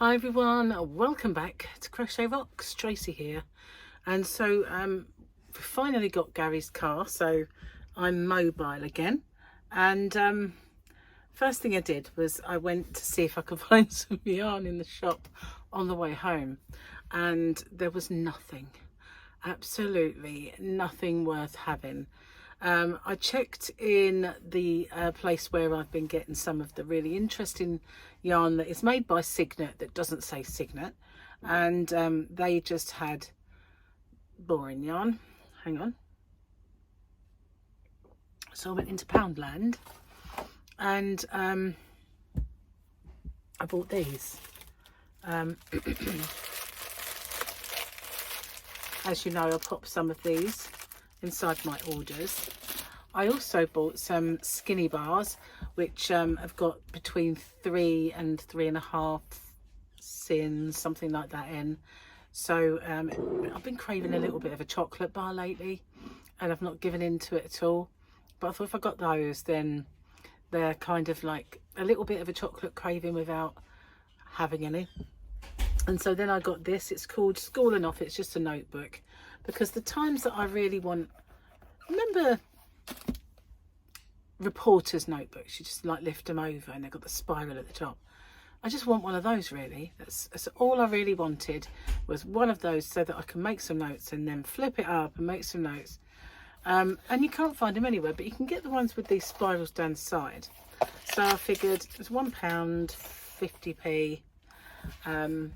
Hi everyone, welcome back to Crochet Rocks. Tracy here. And so we finally got Gary's car, so I'm mobile again. And first thing I did was I went to see if I could find some yarn in the shop on the way home, and there was nothing, absolutely nothing worth having. I checked in the place where I've been getting some of the really interesting yarn that is made by Signet that doesn't say Signet, and they just had boring yarn. Hang on. So I went into Poundland and I bought these. As you know, I'll pop some of these inside my orders. I also bought some skinny bars which have got between 3 and 3.5 sins, something like that in. So I've been craving a little bit of a chocolate bar lately and I've not given into it at all, but I thought if I got those, then they're kind of like a little bit of a chocolate craving without having any. And so then I got this. It's called Schooling Off. It's just a notebook, because the times that I really want, remember reporters' notebooks, you just like lift them over and they've got the spiral at the top. I just want one of those, really. That's all I really wanted, was one of those, so that I can make some notes and then flip it up and make some notes. And you can't find them anywhere, but you can get the ones with these spirals down the side. So I figured it was £1, 50p.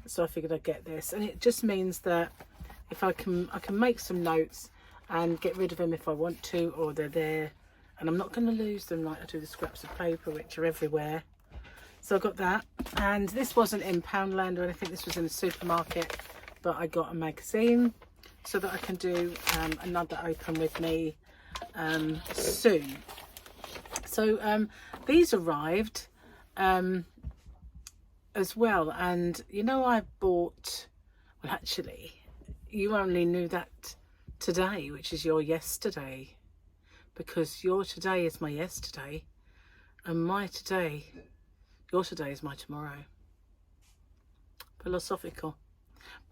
So I figured I'd get this, and it just means that if I can make some notes and get rid of them if I want to, or they're there and I'm not going to lose them like I do the scraps of paper which are everywhere. So I got that, and this wasn't in Poundland or anything, this was in a supermarket, but I got a magazine so that I can do another open with me soon. So these arrived as well, and you know, I bought, well actually you only knew that today, which is your yesterday, because your today is my yesterday and my today, your today is my tomorrow. Philosophical,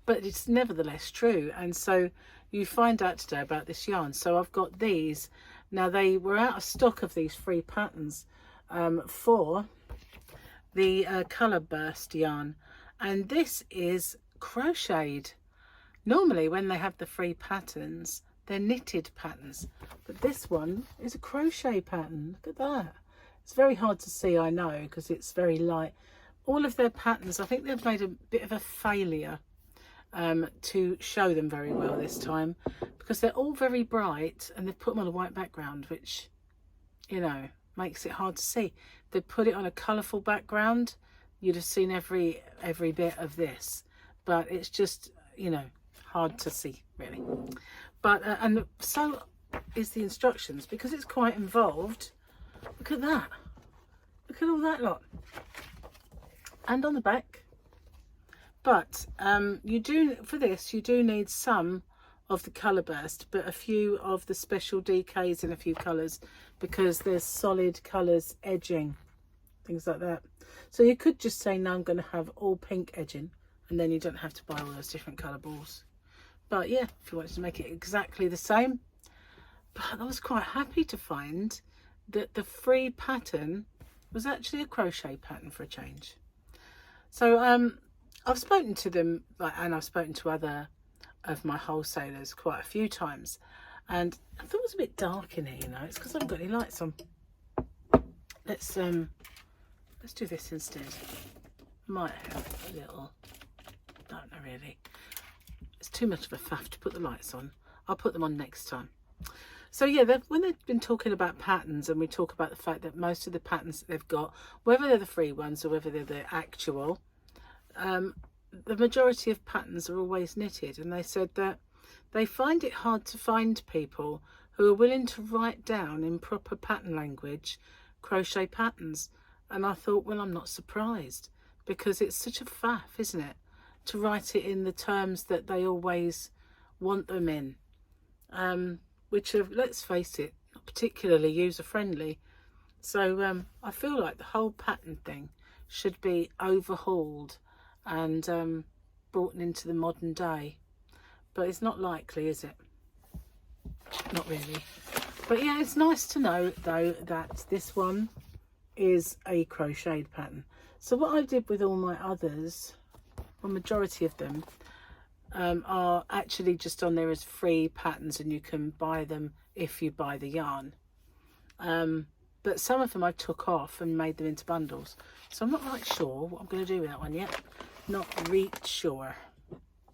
but it's nevertheless true. And so you find out today about this yarn. So I've got these now. They were out of stock of these free patterns for the colour burst yarn, and this is crocheted. Normally when they have the free patterns, they're knitted patterns, but this one is a crochet pattern. Look at that. It's very hard to see, I know, because it's very light. All of their patterns, I think they've made a bit of a failure to show them very well this time, because they're all very bright and they've put them on a white background, which, you know, makes it hard to see. If they put it on a colourful background, you'd have seen every bit of this, but it's just, you know, hard to see really. But and so is the instructions, because it's quite involved. Look at that, look at all that lot, and on the back. But you do, for this you do need some of the colour burst, but a few of the special DKs in a few colours, because there's solid colours edging, things like that. So you could just say, no, I'm going to have all pink edging, and then you don't have to buy all those different colour balls. But yeah, if you wanted to make it exactly the same. But I was quite happy to find that the free pattern was actually a crochet pattern for a change. So I've spoken to them, and I've spoken to other of my wholesalers quite a few times, and I thought it was a bit dark in here, you know. It's because I haven't got any lights on. Let's do this instead. Might have a little, don't know really. It's too much of a faff to put the lights on. I'll put them on next time. So yeah, when they've been talking about patterns, and we talk about the fact that most of the patterns that they've got, whether they're the free ones or whether they're the actual, the majority of patterns are always knitted, and they said that they find it hard to find people who are willing to write down in proper pattern language crochet patterns. And I thought, well, I'm not surprised, because it's such a faff, isn't it, to write it in the terms that they always want them in, which are, let's face it, not particularly user-friendly. So I feel like the whole pattern thing should be overhauled and brought into the modern day. But it's not likely, is it? Not really. But yeah, it's nice to know though that this one is a crocheted pattern. So what I did with all my others, the majority of them, are actually just on there as free patterns, and you can buy them if you buy the yarn. But some of them I took off and made them into bundles. So I'm not quite sure what I'm going to do with that one yet. Not really sure.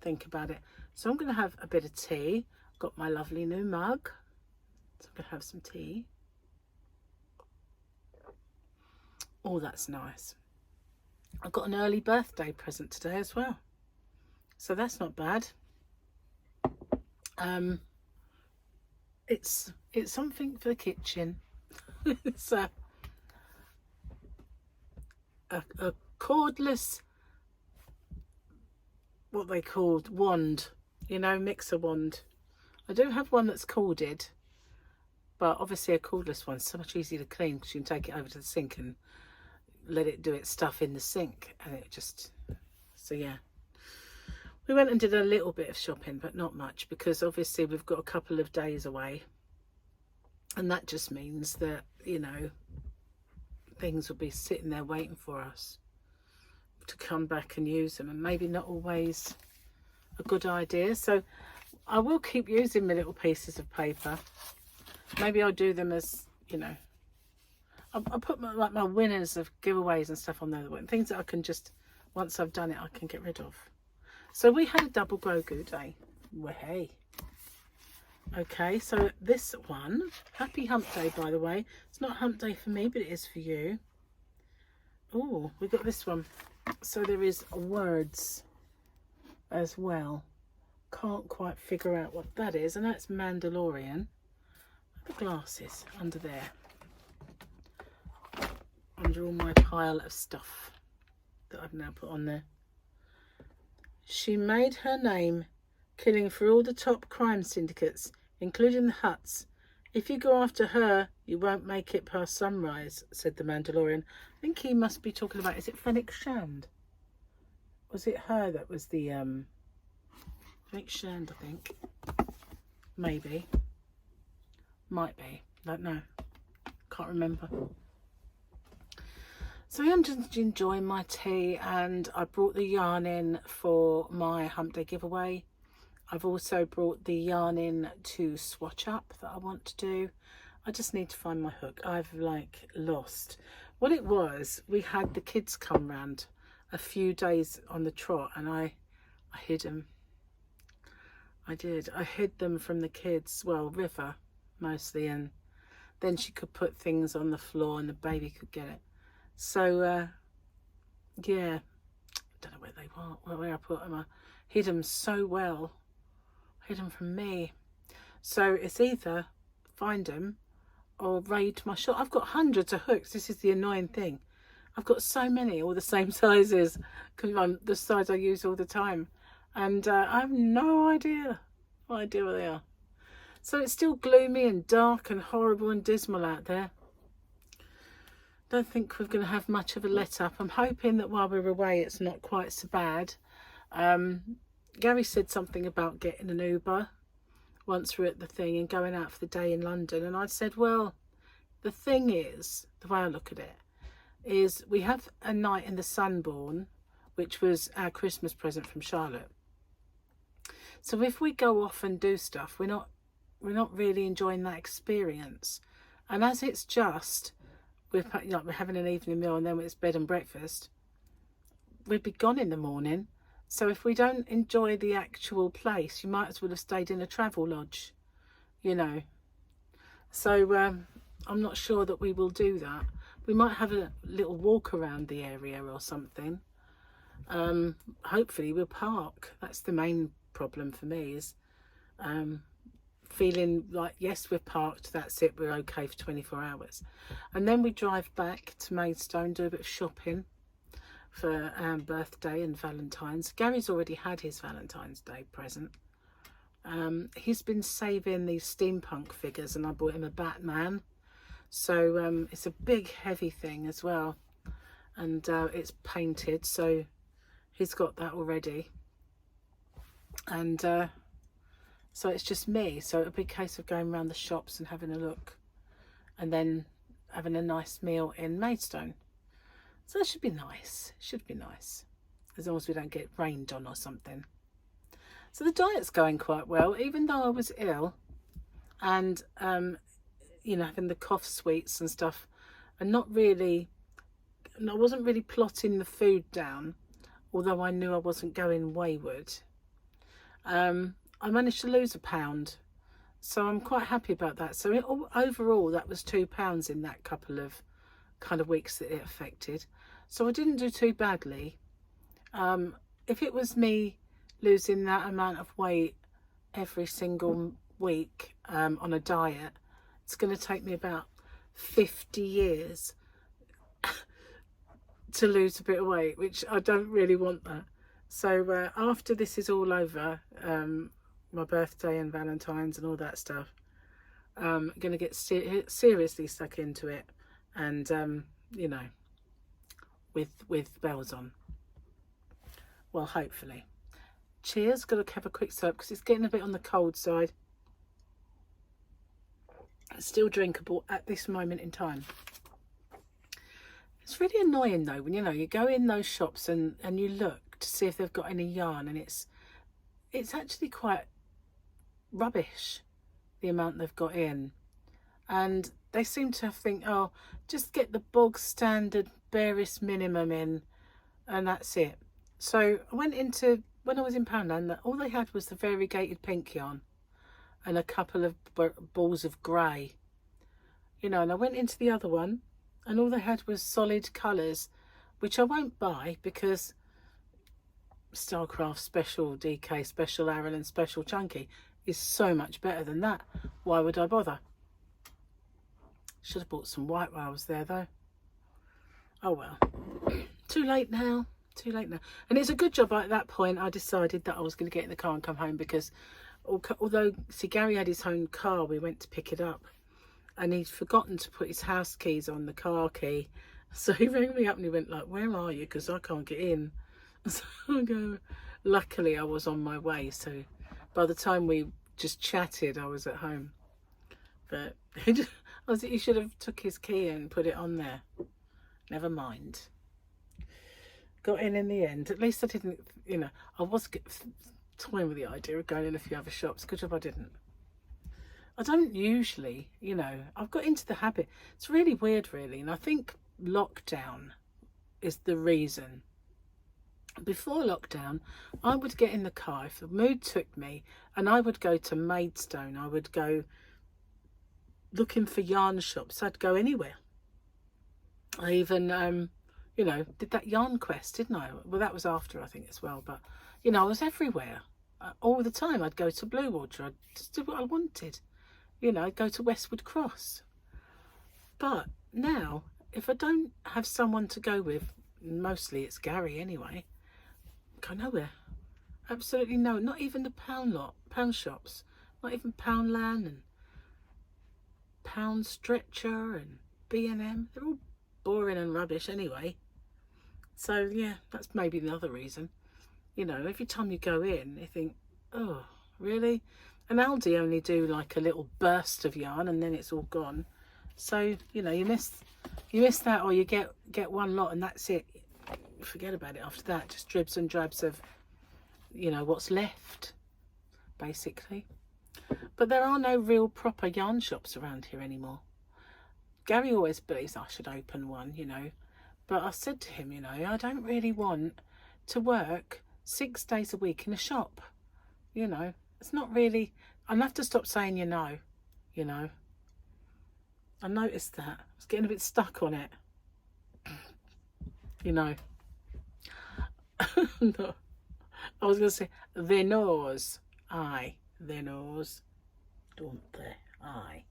Think about it. So I'm going to have a bit of tea. Got my lovely new mug. So I'm going to have some tea. Oh, that's nice. I've got an early birthday present today as well. So that's not bad. It's something for the kitchen. It's a cordless, what they called, wand, you know, mixer wand. I do have one that's corded, but obviously a cordless one's so much easier to clean because you can take it over to the sink and let it do its stuff in the sink, and it just, so yeah. We went and did a little bit of shopping, but not much, because obviously we've got a couple of days away, and that just means that, you know, things will be sitting there waiting for us to come back and use them, and maybe not always a good idea. So I will keep using my little pieces of paper. Maybe I'll do them as, you know, I'll put my winners of giveaways and stuff on there, things that I can just, once I've done it, I can get rid of. So we had a double grow goo day. Well, hey. Okay, so this one, happy hump day, by the way. It's not hump day for me, but it is for you. Oh, we got this one. So there is words as well. Can't quite figure out what that is, and that's Mandalorian. The glasses under there, under all my pile of stuff that I've now put on there. She made her name killing for all the top crime syndicates, including the Hutts. If you go after her, you won't make it past sunrise, said the Mandalorian. I think he must be talking about, is it Fennec Shand? Was it her that was the Fennec Shand, I think. Maybe. Might be. Don't know. Can't remember. So I'm just enjoying my tea, and I brought the yarn in for my hump day giveaway. I've also brought the yarn in to swatch up that I want to do. I just need to find my hook. I've like lost. What it was, we had the kids come round a few days on the trot, and I hid them. I did. I hid them from the kids. Well, River mostly, and then she could put things on the floor and the baby could get it. So yeah, I don't know where they were, where I put them. I hid them so well, hid them from me. So it's either find them or raid my shop. I've got hundreds of hooks. This is the annoying thing. I've got so many, all the same sizes, because I'm the size I use all the time, and I have no idea where they are. So it's still gloomy and dark and horrible and dismal out there. Don't think we're going to have much of a let up. I'm hoping that while we're away it's not quite so bad. Gary said something about getting an Uber once we're at the thing and going out for the day in London, and I said, well, the thing is, the way I look at it is, we have a night in the Sunbourne, which was our Christmas present from Charlotte. So if we go off and do stuff, we're not really enjoying that experience. And as it's just, we're having an evening meal and then it's bed and breakfast, we'd be gone in the morning. So if we don't enjoy the actual place, you might as well have stayed in a travel lodge, you know. So I'm not sure that we will do that. We might have a little walk around the area or something. Hopefully we'll park. That's the main problem for me, is feeling like, yes, we're parked, that's it, we're okay for 24 hours. And then we drive back to Maidstone, do a bit of shopping for birthday and Valentine's. Gary's already had his Valentine's Day present. He's been saving these steampunk figures, and I bought him a Batman. So it's a big heavy thing as well, and it's painted, so He's got that already. And so it's just me. So it'll be a case of going around the shops and having a look, and then having a nice meal in Maidstone. So that should be nice. Should be nice. As long as we don't get rained on or something. So the diet's going quite well, even though I was ill and, you know, having the cough sweets and stuff, and I wasn't really plotting the food down, although I knew I wasn't going wayward. I managed to lose a pound, so I'm quite happy about that. So overall, that was £2 in that couple of kind of weeks that it affected. So I didn't do too badly. If it was me losing that amount of weight every single week on a diet, it's going to take me about 50 years to lose a bit of weight, which I don't really want that. So after this is all over, my birthday and Valentine's and all that stuff, I'm going to get seriously stuck into it, and you know, with bells on. Well, hopefully. Cheers. Got to have a quick sip because it's getting a bit on the cold side. It's still drinkable at this moment in time. It's really annoying though when, you know, you go in those shops and you look to see if they've got any yarn, and it's actually quite rubbish, the amount they've got in. And they seem to think, oh, just get the bog standard barest minimum in and that's it. So I went into, when I was in Poundland, all they had was the variegated pink yarn and a couple of balls of grey, you know, and I went into the other one and all they had was solid colours, which I won't buy because Starcraft Special DK, Special Aran and Special Chunky is so much better than that. Why would I bother? Should have bought some white while I was there though. Oh well. Too late now. Too late now. And it's a good job at that point I decided that I was going to get in the car and come home, because although, see, Gary had his own car, we went to pick it up and he'd forgotten to put his house keys on the car key. So he rang me up and he went like, where are you? Because I can't get in. So I go, luckily I was on my way, so by the time we just chatted I was at home. But he should have took his key and put it on there. Never mind. Got in the end. At least I didn't, you know, I was toying with the idea of going in a few other shops. Good job I didn't. I don't usually, you know, I've got into the habit. It's really weird really, and I think lockdown is the reason. Before lockdown, I would get in the car if the mood took me, and I would go to Maidstone. I would go looking for yarn shops. I'd go anywhere. I even, you know, did that yarn quest, didn't I? Well, that was after, I think, as well. But, you know, I was everywhere all the time. I'd go to Bluewater. I'd just do what I wanted. You know, I'd go to Westwood Cross. But now, if I don't have someone to go with, mostly it's Gary anyway, go nowhere. Absolutely no. Not even the pound shops. Not even Poundland and Pound Stretcher and B&M. They're all boring and rubbish anyway. So yeah, that's maybe another reason. You know, every time you go in, you think, oh, really? And Aldi only do like a little burst of yarn and then it's all gone. So, you know, you miss that, or you get one lot and that's it. Forget about it after that. Just dribs and drabs of, you know, what's left, basically. But there are no real proper yarn shops around here anymore. Gary always believes I should open one, you know. But I said to him, you know, I don't really want to work 6 days a week in a shop. You know, it's not really... I'll have to stop saying you know. I noticed that. I was getting a bit stuck on it. You know. No. I was going to say, they knows. Aye, they knows. Don't they? Aye.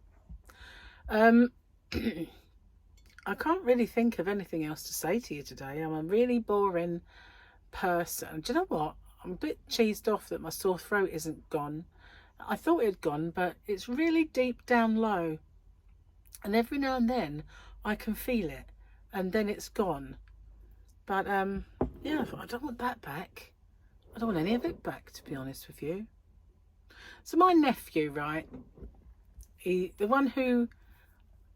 I can't really think of anything else to say to you today. I'm a really boring person. Do you know what? I'm a bit cheesed off that my sore throat isn't gone. I thought it had gone, but it's really deep down low. And every now and then I can feel it, and then it's gone. But yeah, I thought, I don't want that back. I don't want any of it back, to be honest with you. So my nephew, right, the one who,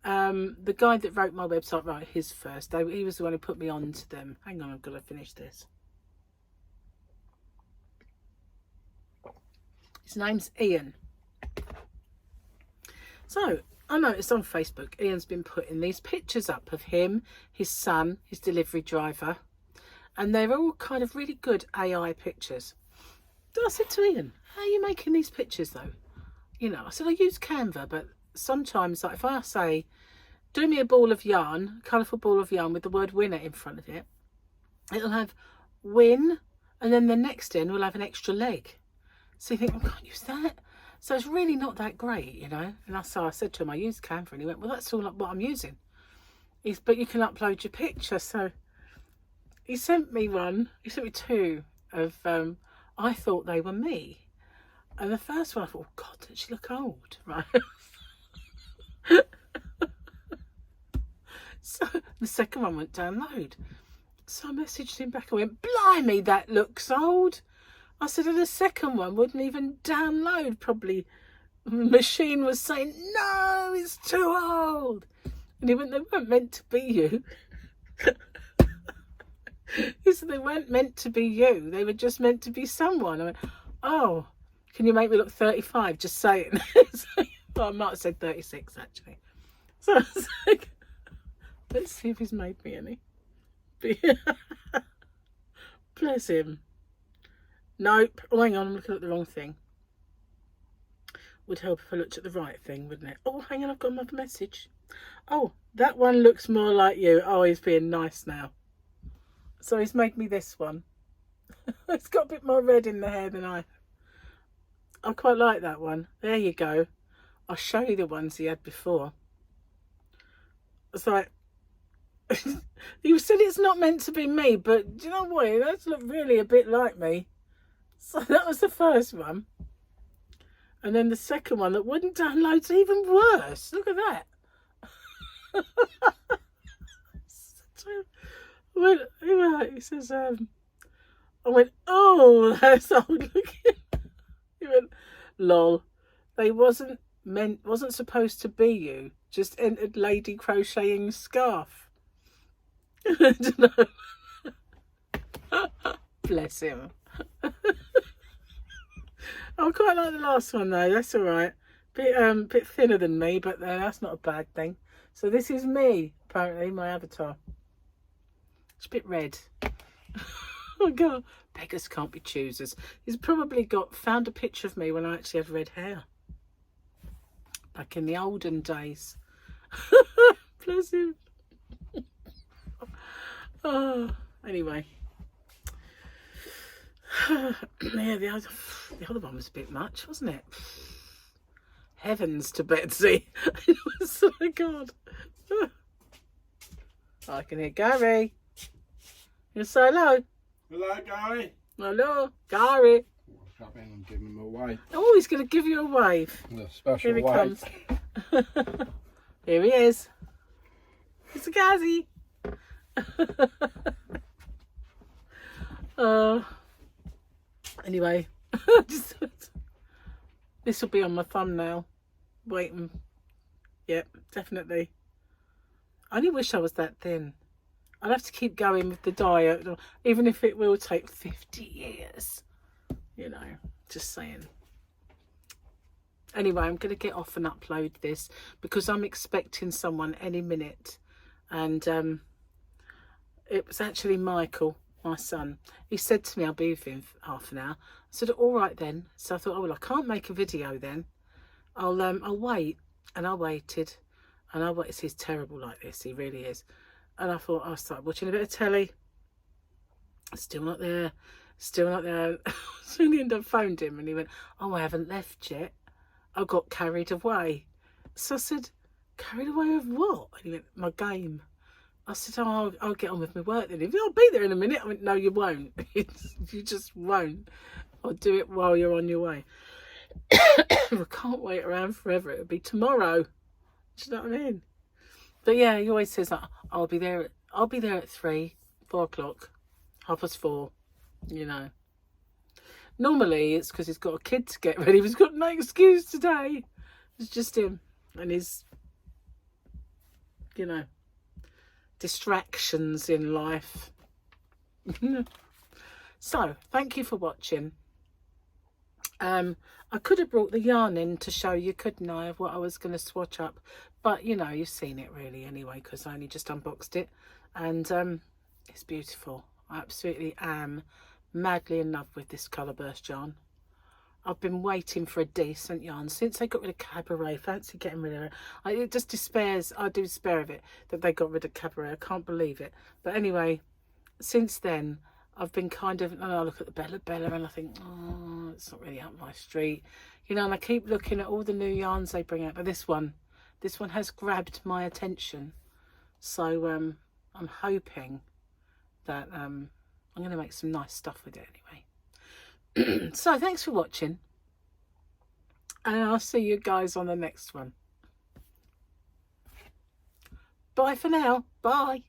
the guy that wrote my website, right, his first, he was the one who put me on to them. Hang on, I've got to finish this. His name's Ian. So I noticed on Facebook, Ian's been putting these pictures up of him, his son, his delivery driver, and they're all kind of really good AI pictures. So I said to Ian, how are you making these pictures though? You know, I said, I use Canva, but sometimes, like if I say, do me a ball of yarn, colourful ball of yarn with the word winner in front of it, it'll have win, and then the next in will have an extra leg. So you think, I can't use that. So it's really not that great, you know. And so I said to him, I use Canva, and he went, well, that's all what I'm using. But you can upload your picture. So he sent me two of, I thought they were me. And the first one, I thought, oh God, doesn't she look old, right? So the second one went download. So I messaged him back. I went, blimey, that looks old. I said, and the second one wouldn't even download. Probably the machine was saying, no, it's too old. And he went, they weren't meant to be you. He said, they weren't meant to be you. They were just meant to be someone. I went, oh, can you make me look 35? Just saying. Well, I might have said 36, actually. So I was like, let's see if he's made me any. Bless him. Nope. Oh, hang on, I'm looking at the wrong thing. Would help if I looked at the right thing, wouldn't it? Oh, hang on, I've got another message. Oh, that one looks more like you. Oh, he's being nice now. So he's made me this one. It's got a bit more red in the hair than I quite like that one. There you go. I'll show you the ones he had before. It's like, you said it's not meant to be me, but do you know what? It does look really a bit like me. So that was the first one. And then the second one that wouldn't download's even worse. Look at that. He says, I went, oh, that's old looking. He went, lol. They wasn't supposed to be you. Just entered lady crocheting scarf. I don't know. Bless him. I quite like the last one though. That's all right. Bit thinner than me, but that's not a bad thing. So this is me, apparently, my avatar. It's a bit red. Oh God, beggars can't be choosers. He's probably found a picture of me when I actually had red hair, back in the olden days. Bless him. Oh, anyway. Yeah, the other one was a bit much, wasn't it? Heavens to Betsy. It was, oh my God. I can hear Gary. You say hello. Hello, Gary. Hello, Gary. Come in and give him a wave. Oh, he's going to give you a wave. A special Here he wave. comes. Here he is. It's a Gazzy. Anyway, this will be on my thumbnail. Waiting. Yep, definitely. I only wish I was that thin. I'll have to keep going with the diet, even if it will take 50 years. You know, just saying. Anyway, I'm going to get off and upload this because I'm expecting someone any minute. And it was actually Michael, my son. He said to me, I'll be with him for half an hour. I said, all right then. So I thought, oh, well, I can't make a video then. I'll wait. And I waited. And he's terrible like this. He really is. And I thought, I'll start watching a bit of telly. Still not there. Still not there. So in the end, I phoned him and he went, oh, I haven't left yet. I got carried away. So I said, carried away with what? And he went, my game. I said, oh, I'll get on with my work then. He went, I'll be there in a minute. I went, no, you won't. You just won't. I'll do it while you're on your way. I can't wait around forever. It'll be tomorrow. Do you know what I mean? But yeah, he always says, I'll be there at 4 o'clock. 4:30, you know. Normally it's because he's got a kid to get ready. He's got no excuse today. It's just him and his, you know, distractions in life. So, thank you for watching. I could have brought the yarn in to show you, couldn't I, of what I was going to swatch up. But, you know, you've seen it really anyway, because I only just unboxed it. And it's beautiful. I absolutely am madly in love with this colour burst yarn. I've been waiting for a decent yarn since they got rid of Cabaret. Fancy getting rid of it. It just despairs. I do despair of it that they got rid of Cabaret. I can't believe it. But anyway, since then, I've been kind of, and I look at the Bella and I think, oh, it's not really up my street. You know, and I keep looking at all the new yarns they bring out. But this one has grabbed my attention. So I'm hoping that I'm going to make some nice stuff with it anyway. So thanks for watching, and I'll see you guys on the next one. Bye for now. Bye.